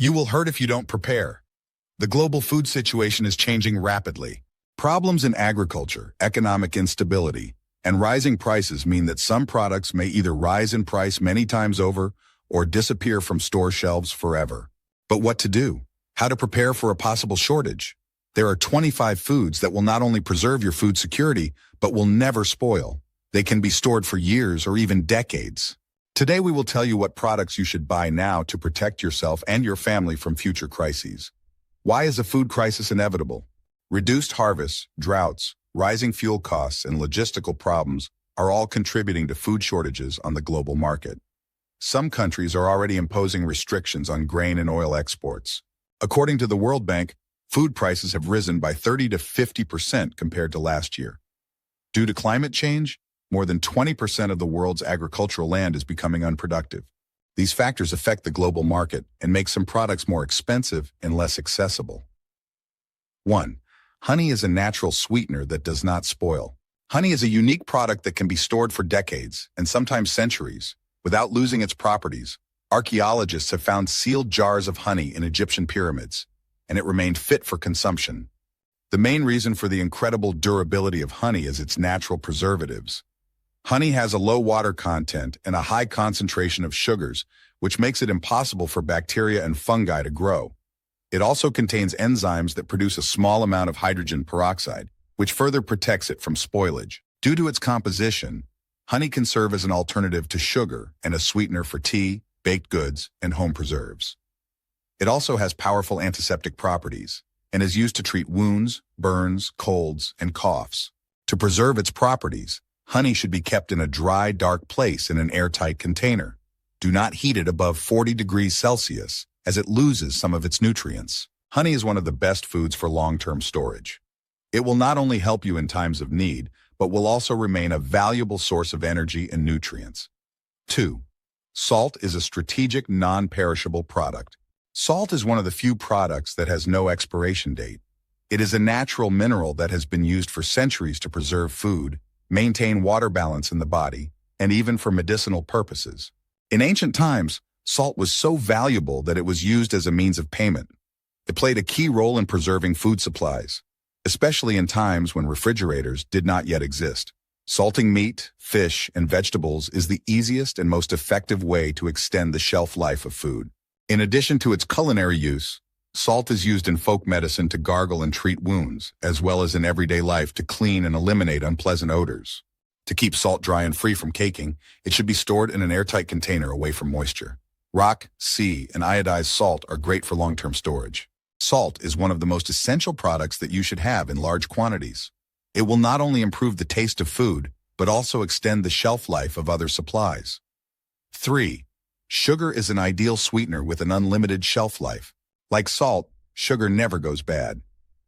You will hurt if you don't prepare. The global food situation is changing rapidly. Problems in agriculture, economic instability, and rising prices mean that some products may either rise in price many times over or disappear from store shelves forever. But what to do? How to prepare for a possible shortage? There are 25 foods that will not only preserve your food security, but will never spoil. They can be stored for years or even decades. Today we will tell you what products you should buy now to protect yourself and your family from future crises. Why is a food crisis inevitable? Reduced harvests, droughts, rising fuel costs, and logistical problems are all contributing to food shortages on the global market. Some countries are already imposing restrictions on grain and oil exports. According to the World Bank, food prices have risen by 30 to 50% compared to last year. Due to climate change, more than 20% of the world's agricultural land is becoming unproductive. These factors affect the global market and make some products more expensive and less accessible. 1. Honey is a natural sweetener that does not spoil. Honey is a unique product that can be stored for decades and sometimes centuries without losing its properties. Archaeologists have found sealed jars of honey in Egyptian pyramids, and it remained fit for consumption. The main reason for the incredible durability of honey is its natural preservatives. Honey has a low water content and a high concentration of sugars, which makes it impossible for bacteria and fungi to grow. It also contains enzymes that produce a small amount of hydrogen peroxide, which further protects it from spoilage. Due to its composition, honey can serve as an alternative to sugar and a sweetener for tea, baked goods, and home preserves. It also has powerful antiseptic properties and is used to treat wounds, burns, colds, and coughs. To preserve its properties, honey should be kept in a dry, dark place in an airtight container. Do not heat it above 40 degrees Celsius, as it loses some of its nutrients. Honey is one of the best foods for long-term storage. It will not only help you in times of need, but will also remain a valuable source of energy and nutrients. 2. Salt is a strategic, non-perishable product. Salt is one of the few products that has no expiration date. It is a natural mineral that has been used for centuries to preserve food, maintain water balance in the body, and even for medicinal purposes. In ancient times, salt was so valuable that it was used as a means of payment. It played a key role in preserving food supplies, especially in times when refrigerators did not yet exist. Salting meat, fish, and vegetables is the easiest and most effective way to extend the shelf life of food. In addition to its culinary use, salt is used in folk medicine to gargle and treat wounds, as well as in everyday life to clean and eliminate unpleasant odors. To keep salt dry and free from caking, it should be stored in an airtight container away from moisture. Rock, sea, and iodized salt are great for long-term storage. Salt is one of the most essential products that you should have in large quantities. It will not only improve the taste of food, but also extend the shelf life of other supplies. 3. Sugar is an ideal sweetener with an unlimited shelf life. Like salt, sugar never goes bad.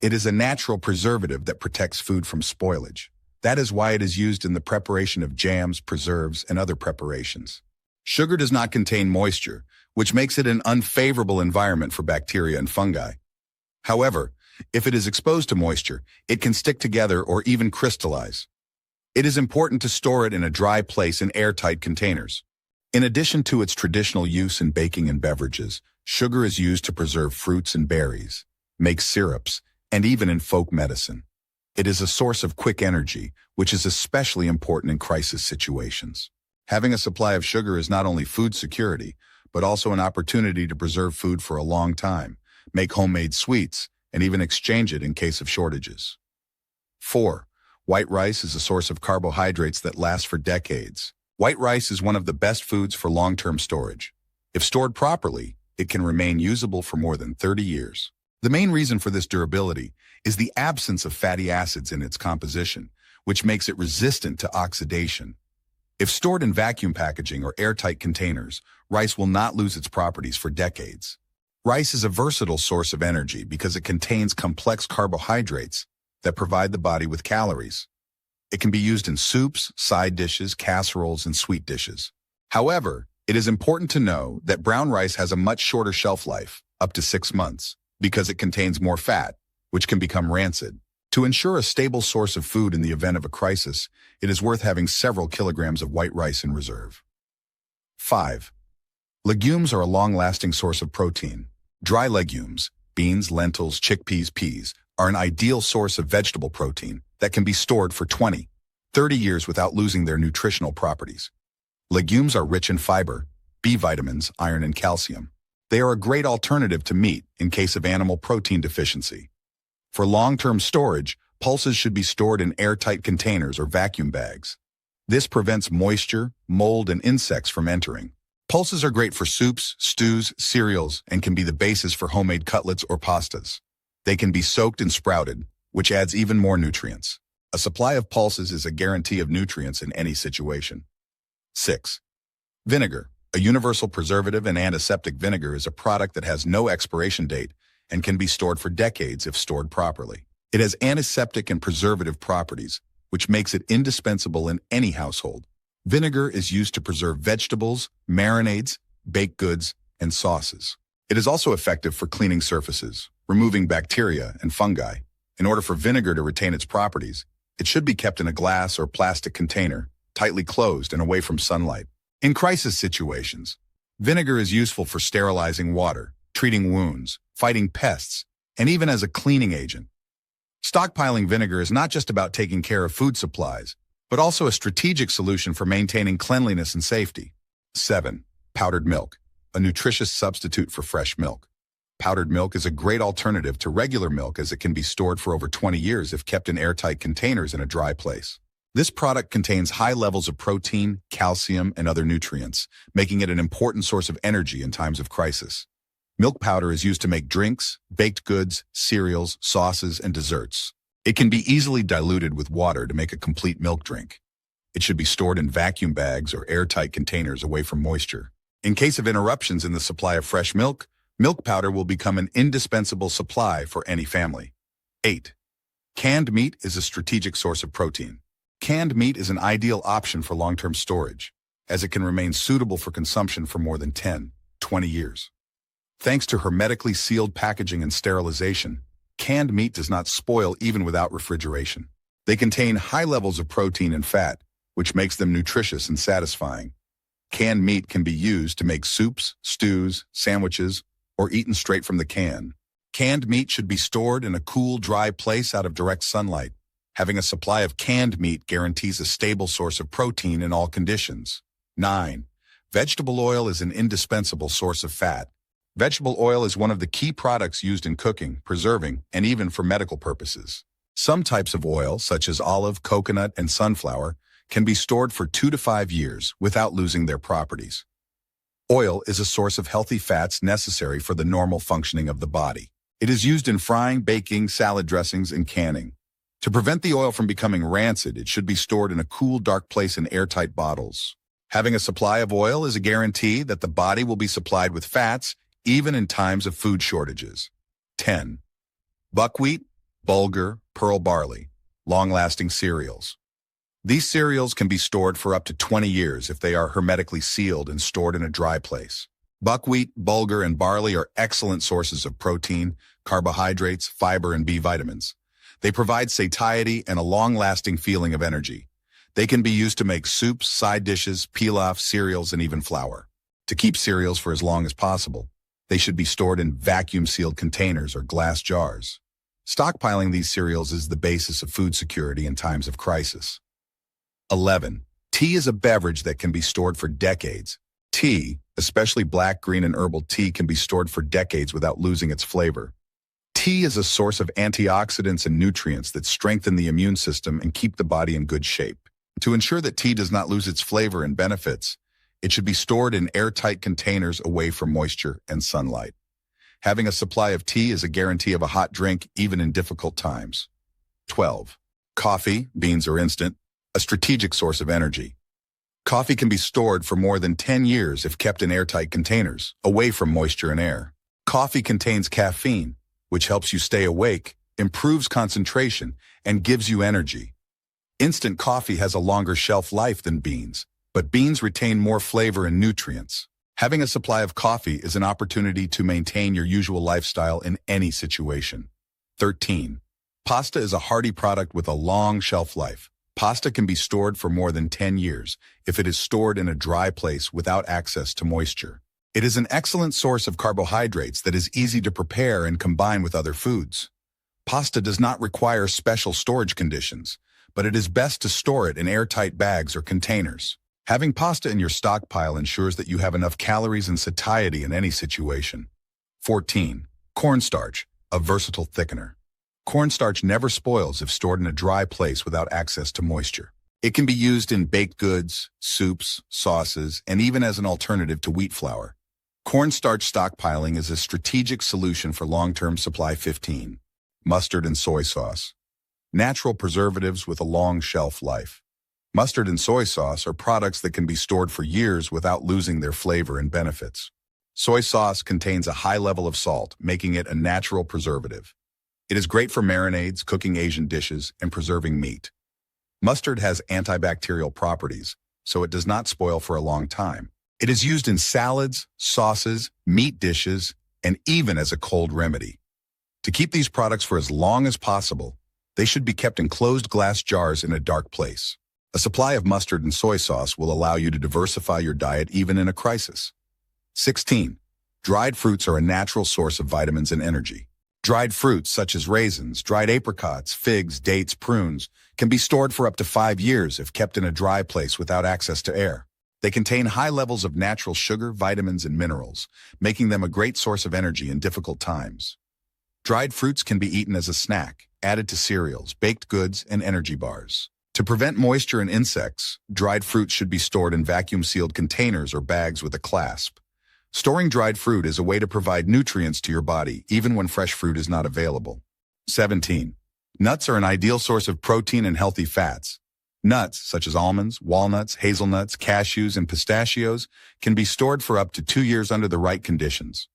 It is a natural preservative that protects food from spoilage. That is why it is used in the preparation of jams, preserves, and other preparations. Sugar does not contain moisture, which makes it an unfavorable environment for bacteria and fungi. However, if it is exposed to moisture, it can stick together or even crystallize. It is important to store it in a dry place in airtight containers. In addition to its traditional use in baking and beverages, sugar is used to preserve fruits and berries, make syrups, and even in folk medicine. It is a source of quick energy, which is especially important in crisis situations. Having a supply of sugar is not only food security, but also an opportunity to preserve food for a long time, make homemade sweets, and even exchange it in case of shortages. 4. White rice is a source of carbohydrates that lasts for decades. White rice is one of the best foods for long-term storage. If stored properly, it can remain usable for more than 30 years. The main reason for this durability is the absence of fatty acids in its composition, which makes it resistant to oxidation. If stored in vacuum packaging or airtight containers, rice will not lose its properties for decades. Rice is a versatile source of energy because it contains complex carbohydrates that provide the body with calories. It can be used in soups, side dishes, casseroles, and sweet dishes. However, it is important to know that brown rice has a much shorter shelf life, up to 6 months, because it contains more fat, which can become rancid. To ensure a stable source of food in the event of a crisis, it is worth having several kilograms of white rice in reserve. 5. Legumes are a long-lasting source of protein. Dry legumes, beans, lentils, chickpeas, peas, are an ideal source of vegetable protein that can be stored for 20, 30 years without losing their nutritional properties. Legumes are rich in fiber, B vitamins, iron, and calcium. They are a great alternative to meat in case of animal protein deficiency. For long-term storage, pulses should be stored in airtight containers or vacuum bags. This prevents moisture, mold, and insects from entering. Pulses are great for soups, stews, cereals, and can be the basis for homemade cutlets or pastas. They can be soaked and sprouted, which adds even more nutrients. A supply of pulses is a guarantee of nutrients in any situation. 6. Vinegar. A universal preservative and antiseptic vinegar is a product that has no expiration date and can be stored for decades if stored properly. It has antiseptic and preservative properties, which makes it indispensable in any household. Vinegar is used to preserve vegetables, marinades, baked goods, and sauces. It is also effective for cleaning surfaces, removing bacteria and fungi. In order for vinegar to retain its properties, it should be kept in a glass or plastic container, tightly closed and away from sunlight. In crisis situations, vinegar is useful for sterilizing water, treating wounds, fighting pests, and even as a cleaning agent. Stockpiling vinegar is not just about taking care of food supplies, but also a strategic solution for maintaining cleanliness and safety. 7. Powdered milk, a nutritious substitute for fresh milk. Powdered milk is a great alternative to regular milk as it can be stored for over 20 years if kept in airtight containers in a dry place. This product contains high levels of protein, calcium, and other nutrients, making it an important source of energy in times of crisis. Milk powder is used to make drinks, baked goods, cereals, sauces, and desserts. It can be easily diluted with water to make a complete milk drink. It should be stored in vacuum bags or airtight containers away from moisture. In case of interruptions in the supply of fresh milk, milk powder will become an indispensable supply for any family. 8. Canned meat is a strategic source of protein. Canned meat is an ideal option for long-term storage, as it can remain suitable for consumption for more than 10, 20 years. Thanks to hermetically sealed packaging and sterilization, canned meat does not spoil even without refrigeration. They contain high levels of protein and fat, which makes them nutritious and satisfying. Canned meat can be used to make soups, stews, sandwiches, or eaten straight from the can. Canned meat should be stored in a cool, dry place out of direct sunlight. Having a supply of canned meat guarantees a stable source of protein in all conditions. 9. Vegetable oil is an indispensable source of fat. Vegetable oil is one of the key products used in cooking, preserving, and even for medical purposes. Some types of oil, such as olive, coconut, and sunflower, can be stored for 2 to 5 years without losing their properties. Oil is a source of healthy fats necessary for the normal functioning of the body. It is used in frying, baking, salad dressings, and canning. To prevent the oil from becoming rancid, it should be stored in a cool, dark place in airtight bottles. Having a supply of oil is a guarantee that the body will be supplied with fats even in times of food shortages. 10. Buckwheat, bulgur, pearl barley, long-lasting cereals. These cereals can be stored for up to 20 years if they are hermetically sealed and stored in a dry place. Buckwheat, bulgur, and barley are excellent sources of protein, carbohydrates, fiber, and B vitamins. They provide satiety and a long-lasting feeling of energy. They can be used to make soups, side dishes, pilaf, cereals, and even flour. To keep cereals for as long as possible, they should be stored in vacuum-sealed containers or glass jars. Stockpiling these cereals is the basis of food security in times of crisis. 11. Tea is a beverage that can be stored for decades. Tea, especially black, green, and herbal tea, can be stored for decades without losing its flavor. Tea is a source of antioxidants and nutrients that strengthen the immune system and keep the body in good shape. To ensure that tea does not lose its flavor and benefits, it should be stored in airtight containers away from moisture and sunlight. Having a supply of tea is a guarantee of a hot drink even in difficult times. 12. Coffee, beans or instant, a strategic source of energy. Coffee can be stored for more than 10 years if kept in airtight containers, away from moisture and air. Coffee contains caffeine, which helps you stay awake, improves concentration, and gives you energy. Instant coffee has a longer shelf life than beans, but beans retain more flavor and nutrients. Having a supply of coffee is an opportunity to maintain your usual lifestyle in any situation. 13. Pasta is a hearty product with a long shelf life. Pasta can be stored for more than 10 years if it is stored in a dry place without access to moisture. It is an excellent source of carbohydrates that is easy to prepare and combine with other foods. Pasta does not require special storage conditions, but it is best to store it in airtight bags or containers. Having pasta in your stockpile ensures that you have enough calories and satiety in any situation. 14. Cornstarch, a versatile thickener. Cornstarch never spoils if stored in a dry place without access to moisture. It can be used in baked goods, soups, sauces, and even as an alternative to wheat flour. Cornstarch stockpiling is a strategic solution for long-term supply. 15. Mustard and soy sauce. Natural preservatives with a long shelf life. Mustard and soy sauce are products that can be stored for years without losing their flavor and benefits. Soy sauce contains a high level of salt, making it a natural preservative. It is great for marinades, cooking Asian dishes, and preserving meat. Mustard has antibacterial properties, so it does not spoil for a long time. It is used in salads, sauces, meat dishes, and even as a cold remedy. To keep these products for as long as possible, they should be kept in closed glass jars in a dark place. A supply of mustard and soy sauce will allow you to diversify your diet even in a crisis. 16. Dried fruits are a natural source of vitamins and energy. Dried fruits such as raisins, dried apricots, figs, dates, prunes can be stored for up to 5 years if kept in a dry place without access to air. They contain high levels of natural sugar, vitamins, and minerals, making them a great source of energy in difficult times. Dried fruits can be eaten as a snack, added to cereals, baked goods, and energy bars. To prevent moisture and insects, dried fruits should be stored in vacuum-sealed containers or bags with a clasp. Storing dried fruit is a way to provide nutrients to your body, even when fresh fruit is not available. 17. Nuts are an ideal source of protein and healthy fats. Nuts, such as almonds, walnuts, hazelnuts, cashews, and pistachios, can be stored for up to 2 years under the right conditions.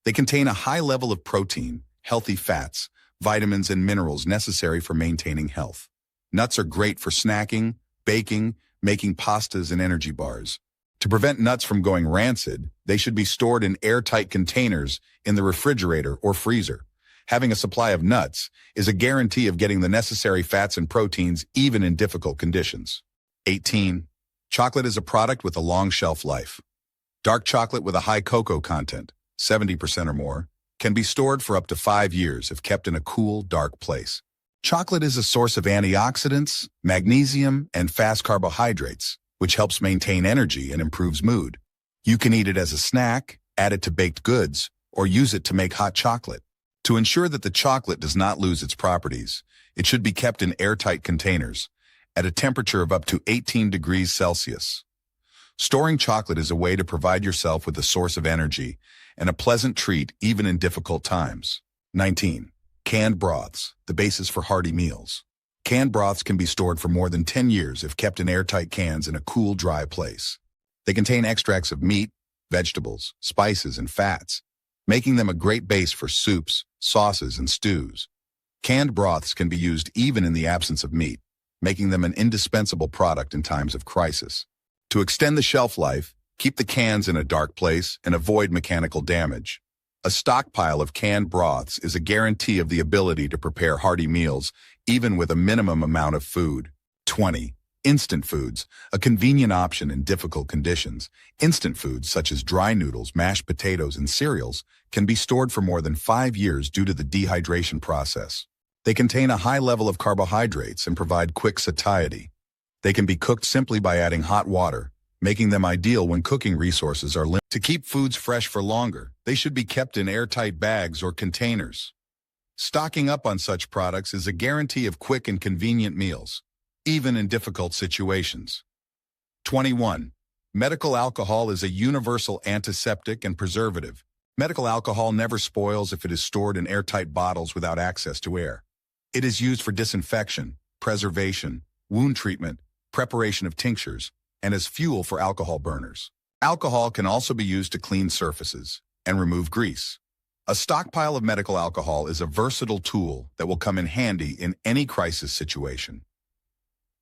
They contain a high level of protein, healthy fats, vitamins, and minerals necessary for maintaining health. Nuts are great for snacking, baking, making pastas, and energy bars. To prevent nuts from going rancid, they should be stored in airtight containers in the refrigerator or freezer. Having a supply of nuts is a guarantee of getting the necessary fats and proteins even in difficult conditions. 18. Chocolate is a product with a long shelf life. Dark chocolate with a high cocoa content, 70% or more, can be stored for up to 5 years if kept in a cool, dark place. Chocolate is a source of antioxidants, magnesium, and fast carbohydrates, which helps maintain energy and improves mood. You can eat it as a snack, add it to baked goods, or use it to make hot chocolate. To ensure that the chocolate does not lose its properties, it should be kept in airtight containers at a temperature of up to 18 degrees Celsius. Storing chocolate is a way to provide yourself with a source of energy and a pleasant treat even in difficult times. 19. Canned broths, the basis for hearty meals. Canned broths can be stored for more than 10 years if kept in airtight cans in a cool, dry place. They contain extracts of meat, vegetables, spices, and fats, making them a great base for soups, sauces, and stews. Canned broths can be used even in the absence of meat, making them an indispensable product in times of crisis. To extend the shelf life, keep the cans in a dark place and avoid mechanical damage. A stockpile of canned broths is a guarantee of the ability to prepare hearty meals, even with a minimum amount of food. 20. Instant foods, a convenient option in difficult conditions. Instant foods such as dry noodles, mashed potatoes, and cereals can be stored for more than 5 years due to the dehydration process. They contain a high level of carbohydrates and provide quick satiety. They can be cooked simply by adding hot water, making them ideal when cooking resources are limited. To keep foods fresh for longer, they should be kept in airtight bags or containers. Stocking up on such products is a guarantee of quick and convenient meals, even in difficult situations. 21. Medical alcohol is a universal antiseptic and preservative. Medical alcohol never spoils if it is stored in airtight bottles without access to air. It is used for disinfection, preservation, wound treatment, preparation of tinctures, and as fuel for alcohol burners. Alcohol can also be used to clean surfaces and remove grease. A stockpile of medical alcohol is a versatile tool that will come in handy in any crisis situation.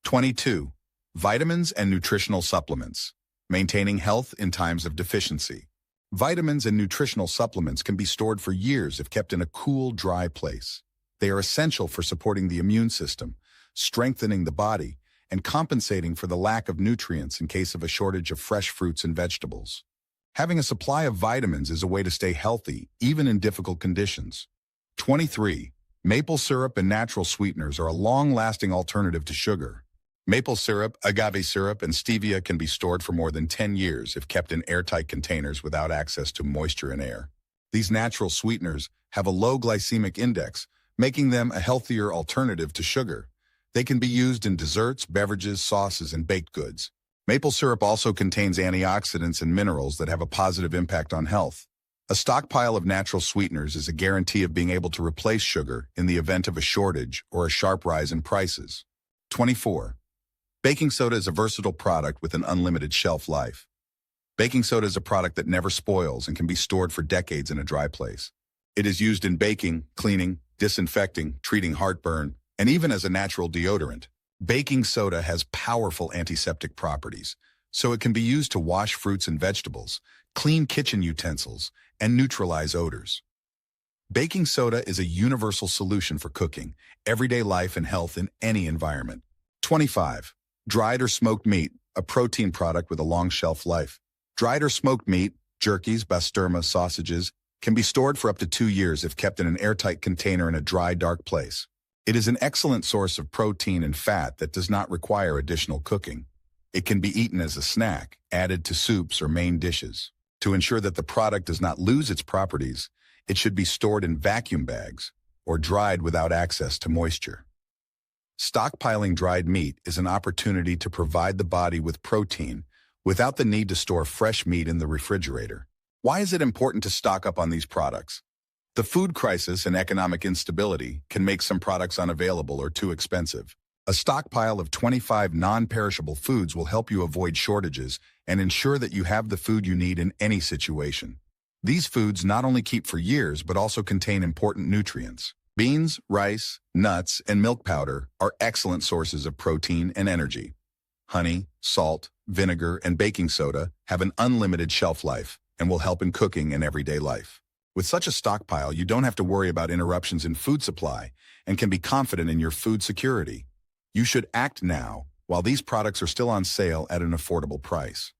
22. Vitamins and nutritional supplements, maintaining health in times of deficiency. Vitamins and nutritional supplements can be stored for years if kept in a cool, dry place. They are essential for supporting the immune system, strengthening the body, and compensating for the lack of nutrients in case of a shortage of fresh fruits and vegetables. Having a supply of vitamins is a way to stay healthy, even in difficult conditions. 23. Maple syrup and natural sweeteners are a long-lasting alternative to sugar. Maple syrup, agave syrup, and stevia can be stored for more than 10 years if kept in airtight containers without access to moisture and air. These natural sweeteners have a low glycemic index, making them a healthier alternative to sugar. They can be used in desserts, beverages, sauces, and baked goods. Maple syrup also contains antioxidants and minerals that have a positive impact on health. A stockpile of natural sweeteners is a guarantee of being able to replace sugar in the event of a shortage or a sharp rise in prices. 24. Baking soda is a versatile product with an unlimited shelf life. Baking soda is a product that never spoils and can be stored for decades in a dry place. It is used in baking, cleaning, disinfecting, treating heartburn, and even as a natural deodorant. Baking soda has powerful antiseptic properties, so it can be used to wash fruits and vegetables, clean kitchen utensils, and neutralize odors. Baking soda is a universal solution for cooking, everyday life, and health in any environment. 25. Dried or smoked meat, a protein product with a long shelf life. Dried or smoked meat, jerkies, basturma, sausages, can be stored for up to 2 years if kept in an airtight container in a dry, dark place. It is an excellent source of protein and fat that does not require additional cooking. It can be eaten as a snack, added to soups or main dishes. To ensure that the product does not lose its properties, it should be stored in vacuum bags or dried without access to moisture. Stockpiling dried meat is an opportunity to provide the body with protein without the need to store fresh meat in the refrigerator. Why is it important to stock up on these products? The food crisis and economic instability can make some products unavailable or too expensive. A stockpile of 25 non-perishable foods will help you avoid shortages and ensure that you have the food you need in any situation. These foods not only keep for years but also contain important nutrients. Beans, rice, nuts, and milk powder are excellent sources of protein and energy. Honey, salt, vinegar, and baking soda have an unlimited shelf life and will help in cooking and everyday life. With such a stockpile, you don't have to worry about interruptions in food supply and can be confident in your food security. You should act now while these products are still on sale at an affordable price.